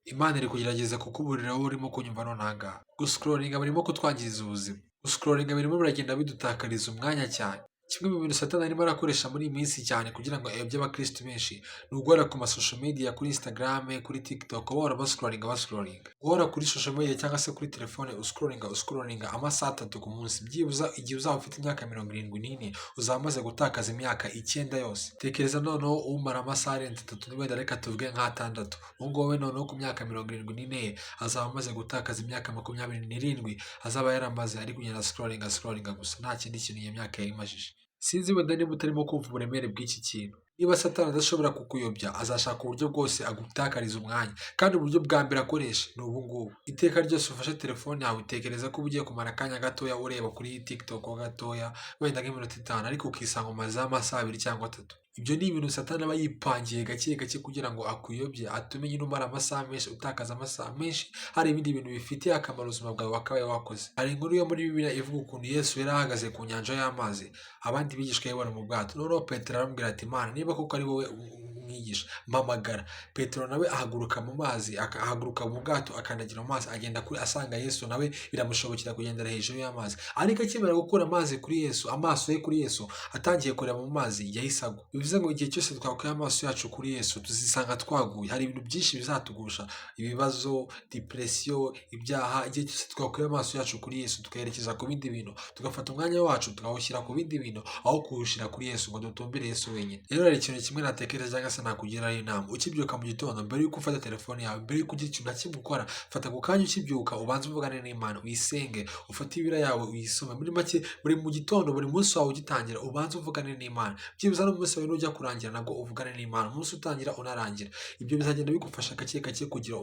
Imana iri kugerageza kukuburira wowe urimo kunyumva nonaha ngaha. Guscrollinga birimo kutwangiriza ubuzima. Guscrollinga birimo biragenda bidutakariza umwanya cyane. Kimwe mu bintu Satani arimo arakoresha muri iyi minsi cyane kugira ngo ayobye abakristo benshi, ni uguhora ku masocial media, kuri Instagram, kuri TikTok, bahora bascrollinga. Guhora kuri social media cyangwa se kuri telefone uscrollinga amasaha 3 ku munsi. Byibuza igihe uzaba ufite imyaka 74 uzaba umaze gutakaza imyaka 9 yose. Tekereza noneho umara amasaha arenze 3 wenda reka tuvuge nk'6. Uwo nguwo we noneho ku myaka 74 azaba amaze gutakaza imyaka 27 azaba yaramaze ari kugenda scrollinga gusa, nta kindi kintu iyo myaka yayimajije. Sinzi wenda niba utarimo kumva uburemere bw'iki kintu. Niba Satani adashobora kukuyobya, azashaka uburyo bwose agutakariza umwanya, kandi uburyo bwa mbere akoresha ni ubu ngubu. Iteka ryose ufashe telefone yawe utekereza ko uba ugiye kumara akanya gatoya ureba kuri TikTok ho gatoya, wenda nk'iminota 5, ariko ukisanga umazeho amasaha 2 cyangwa 3. Ibyo ni ibintu Satani aba yipangiye gake gake kugira ngo akuyobye, atume nyine umara amasaha menshi, utakaza amasaha menshi, hari ibindi bintu bifitiye akamaro ubuzima bwawe wakabaye wakoze. Hari inkuru yo muri Bibiliya ivuga ukuntu Yesu yari ahagaze ku nyanja y'amazi, abandi bigishwa be bari mu bwato. Noneho Petero aramubwira ati, Mana, niba koko ari wowe umwigisha, mpamagara. Petero nawe ahaguruka mu mazi, ahaguruka mu bwato, akandagira mu mazi, agenda kuri asanga Yesu, nawe biramushobokera kugendera hejuru y'amazi. Ariko akimara gukura amazi kuri Yesu, amaso ye kuri Yesu, atangiye kureba mu mazi, yahise agwa. Bivuze ngo igihe cyose twakuye amaso yacu kuri Yesu, tuzisanga twaguye. Hari ibintu byinshi bizatugusha, ibibazo, depression, ibyaha. Igihe cyose twakuye amaso yacu kuri Yesu, tukayerekeza ku bindi bintu, tugafata umwanya wacu tukawushyira ku bindi bintu aho kuwushyira kuri Yesu, ngo dutumbire Yesu wenyine. Rero hari ikintu kimwe natekereza cyangwa se nakugiraho inama. Ukibyuka mu gitondo, mbere yuko ufata telefone yawe, mbere yuko ugira ikintu na kimwe ukora, fata ako kanya ukibyuka, ubanze uvugane n'Imana, uyisenge, ufate Bibiliya yawe uyisome. Muri make, buri mu gitondo, buri munsi wawe ugitangira, ubanze uvugane n'Imana. Byibuze n'umunsi wawe nujya kurangira nabwo uvugane n'Imana, umunsi utangira unarangira. Ibyo bizagenda bigufasha gake gake kugira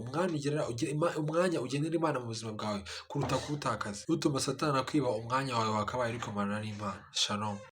umwanya ugenera Imana mu buzima bwawe, kuruta kuwutakaza. Utuma Satani akwiba umwanya wawe wakabaye uri kumarana n'Imana. Shalom.